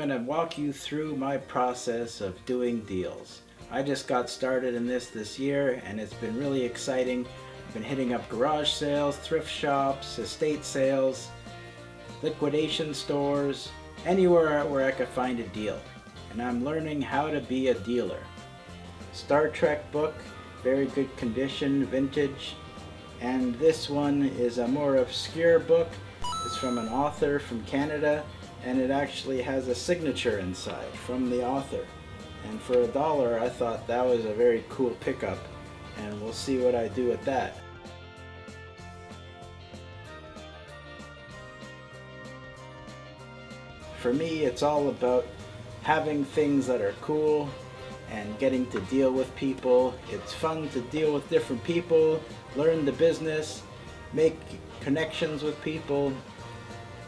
going to walk you through my process of doing deals. I just got started in this year and it's been really exciting. I've been hitting up garage sales, thrift shops, estate sales, liquidation stores, anywhere where I could find a deal. And I'm learning how to be a dealer. Star Trek book, very good condition, vintage. And this one is a more obscure book. It's from an author from Canada, and it actually has a signature inside from the author. And for $1, I thought that was a very cool pickup, and we'll see what I do with that. For me, it's all about having things that are cool and getting to deal with people. It's fun to deal with different people, learn the business, make connections with people,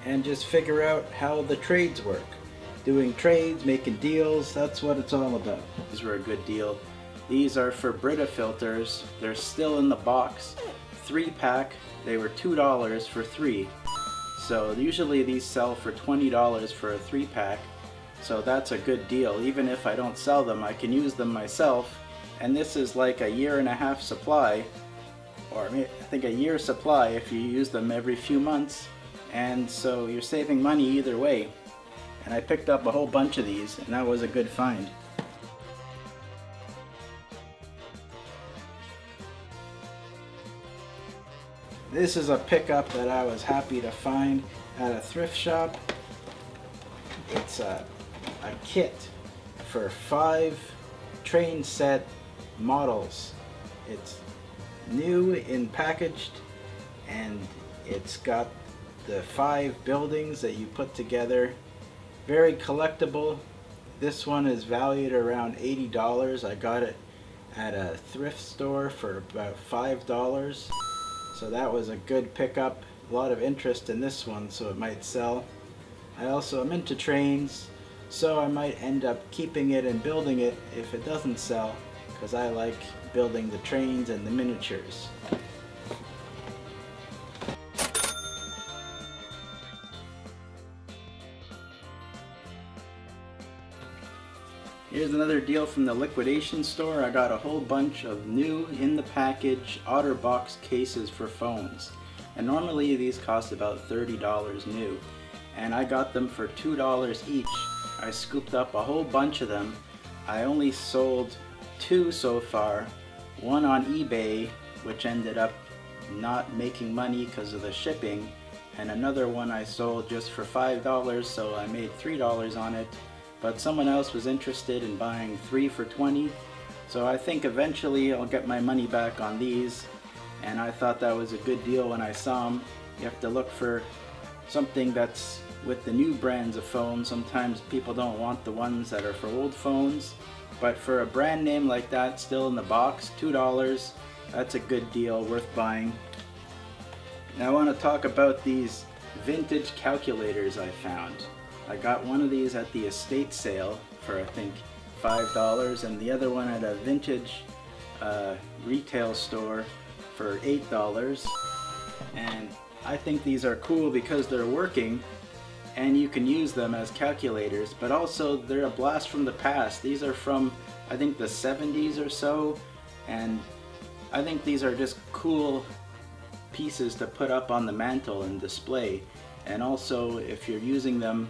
and just figure out how the trades work. Doing trades, making deals, that's what it's all about. These were a good deal. These are for Brita filters. They're still in the box. 3-pack, they were $2 for 3. So usually these sell for $20 for a 3-pack. So that's a good deal. Even if I don't sell them, I can use them myself. And this is like a 1.5-year supply, or I think a year's supply if you use them every few months. And so you're saving money either way. And I picked up a whole bunch of these, and that was a good find. This is a pickup that I was happy to find at a thrift shop. It's a kit for 5 train set models. It's new in packaged, and it's got the 5 buildings that you put together. Very collectible. This one is valued around $80. I got it at a thrift store for about $5. So that was a good pickup. A lot of interest in this one, so it might sell. I also am into trains, so I might end up keeping it and building it if it doesn't sell, because I like building the trains and the miniatures. Here's another deal from the liquidation store. I got a whole bunch of new in the package OtterBox cases for phones. And normally these cost about $30 new. And I got them for $2 each. I scooped up a whole bunch of them. I only sold 2 so far. One on eBay, which ended up not making money because of the shipping. And another one I sold just for $5, so I made $3 on it. But someone else was interested in buying 3 for $20, so I think eventually I'll get my money back on these, and I thought that was a good deal when I saw them. You have to look for something that's with the new brands of phones. Sometimes people don't want the ones that are for old phones, but for a brand name like that still in the box, $2, that's a good deal, worth buying. Now I want to talk about these vintage calculators I found. I got one of these at the estate sale for I think $5, and the other one at a vintage retail store for $8. And I think these are cool because they're working and you can use them as calculators, but also they're a blast from the past. These are from I think the 70s or so, and I think these are just cool pieces to put up on the mantle and display. And also if you're using them,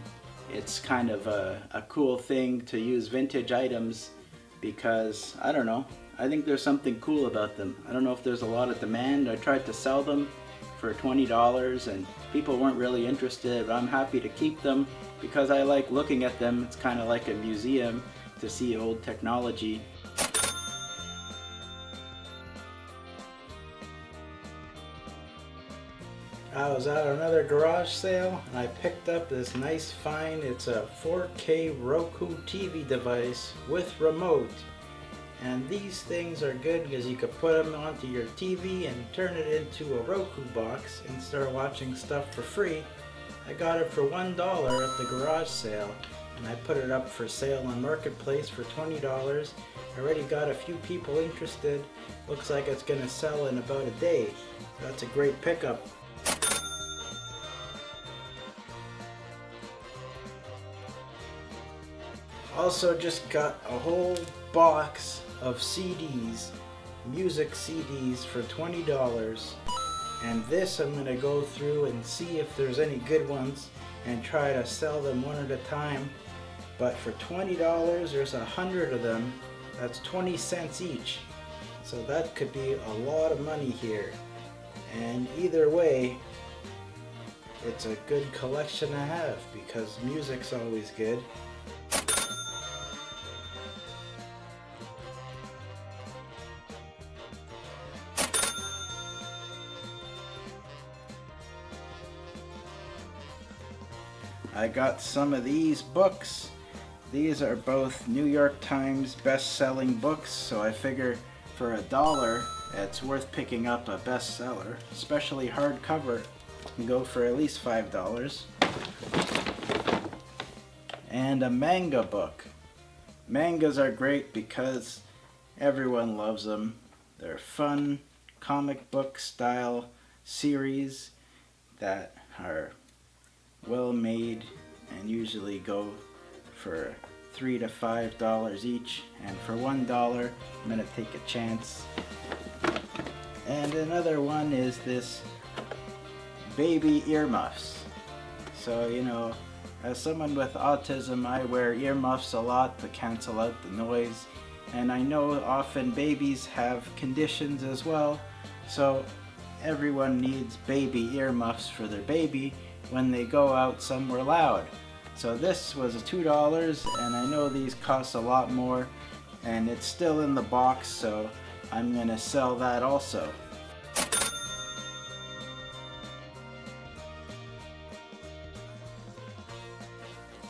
it's kind of a cool thing to use vintage items, because I don't know, I think there's something cool about them. I don't know if there's a lot of demand. I tried to sell them for $20 and people weren't really interested, but I'm happy to keep them because I like looking at them. It's kind of like a museum to see old technology. I was at another garage sale and I picked up this nice find. It's a 4K Roku TV device with remote. And these things are good because you could put them onto your TV and turn it into a Roku box and start watching stuff for free. I got it for $1 at the garage sale, and I put it up for sale on Marketplace for $20. I already got a few people interested. Looks like it's going to sell in about a day. That's a great pickup. Also just got a whole box of CDs, music CDs for $20. And this I'm going to go through and see if there's any good ones and try to sell them one at a time. But for $20, there's 100 of them. That's 20 cents each. So that could be a lot of money here. And either way, it's a good collection to have because music's always good. I got some of these books. These are both New York Times best-selling books, so I figure for $1 it's worth picking up a bestseller, especially hardcover. Can go for at least $5. And a manga book. Mangas are great because everyone loves them. They're fun comic book style series that are well made and usually go for $3 to $5 each, and for $1 I'm gonna take a chance. And another one is this baby earmuffs. So as someone with autism, I wear earmuffs a lot to cancel out the noise, and I know often babies have conditions as well, so everyone needs baby earmuffs for their baby when they go out somewhere loud. So this was $2, and I know these cost a lot more, and it's still in the box, so I'm gonna sell that also.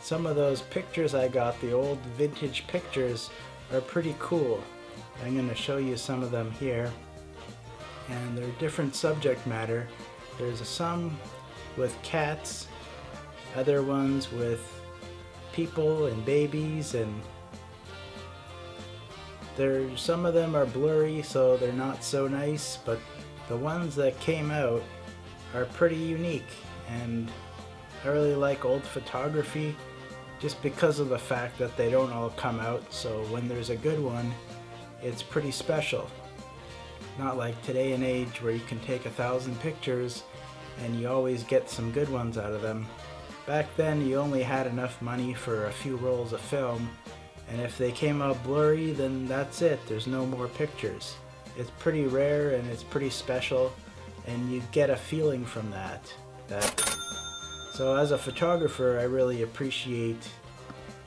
Some of those pictures I got, the old vintage pictures, are pretty cool. I'm gonna show you some of them here, and they're different subject matter. There's some with cats, other ones with people and babies, and some of them are blurry, so they're not so nice, but the ones that came out are pretty unique, and I really like old photography just because of the fact that they don't all come out, so when there's a good one, it's pretty special. Not like today and age where you can take 1,000 pictures and you always get some good ones out of them. Back then you only had enough money for a few rolls of film, and if they came out blurry, then that's it, there's no more pictures. It's pretty rare and it's pretty special, and you get a feeling from that. So as a photographer, I really appreciate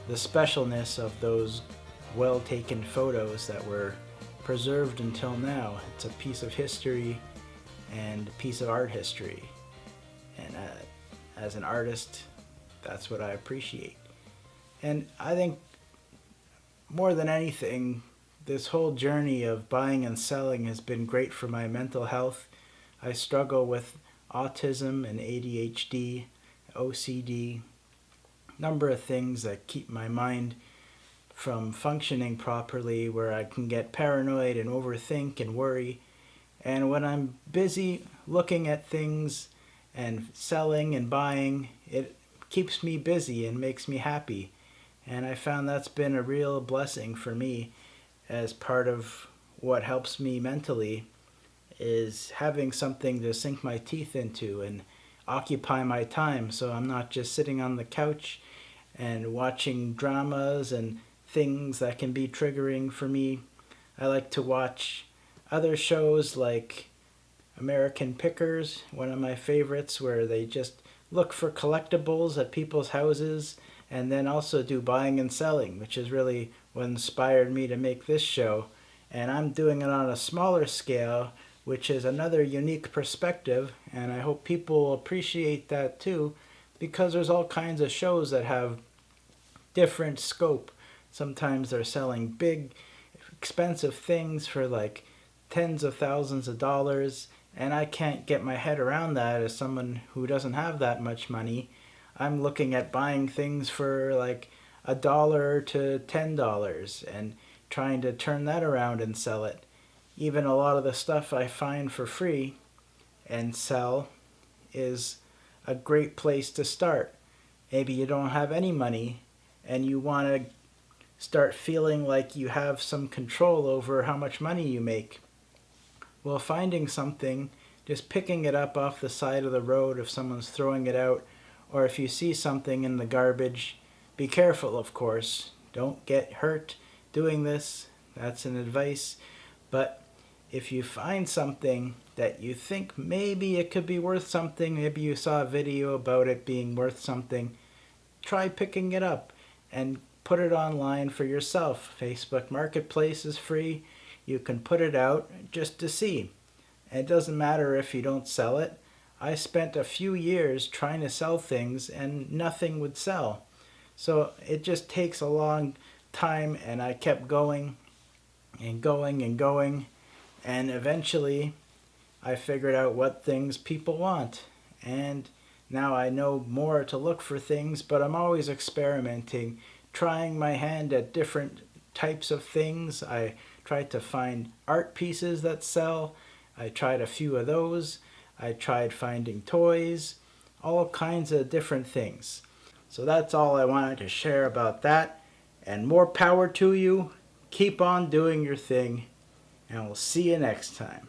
the specialness of those well taken photos that were preserved until now. It's a piece of history and a piece of art history. And as an artist, that's what I appreciate. And I think more than anything, this whole journey of buying and selling has been great for my mental health. I struggle with autism and ADHD, OCD, number of things that keep my mind from functioning properly, where I can get paranoid and overthink and worry. And when I'm busy looking at things and selling and buying, it keeps me busy and makes me happy. And I found that's been a real blessing for me as part of what helps me mentally, is having something to sink my teeth into and occupy my time, so I'm not just sitting on the couch and watching dramas and things that can be triggering for me. I like to watch other shows like American Pickers, one of my favorites, where they just look for collectibles at people's houses and then also do buying and selling, which is really what inspired me to make this show. And I'm doing it on a smaller scale, which is another unique perspective, and I hope people appreciate that too, because there's all kinds of shows that have different scope. Sometimes they're selling big, expensive things for like tens of thousands of dollars, and I can't get my head around that as someone who doesn't have that much money. I'm looking at buying things for like $1 to $10 and trying to turn that around and sell it. Even a lot of the stuff I find for free and sell is a great place to start. Maybe you don't have any money and you want to start feeling like you have some control over how much money you make. Well, finding something, just picking it up off the side of the road if someone's throwing it out, or if you see something in the garbage, be careful, of course. Don't get hurt doing this. That's an advice. But if you find something that you think maybe it could be worth something, maybe you saw a video about it being worth something, try picking it up and put it online for yourself. Facebook Marketplace is free. You can put it out just to see. It doesn't matter if you don't sell it. I spent a few years trying to sell things and nothing would sell. So it just takes a long time, and I kept going and going and going, and eventually I figured out what things people want. And now I know more to look for things, but I'm always experimenting, trying my hand at different types of things. I tried to find art pieces that sell. I tried a few of those. I tried finding toys, all kinds of different things. So that's all I wanted to share about that. And more power to you. Keep on doing your thing, and we'll see you next time.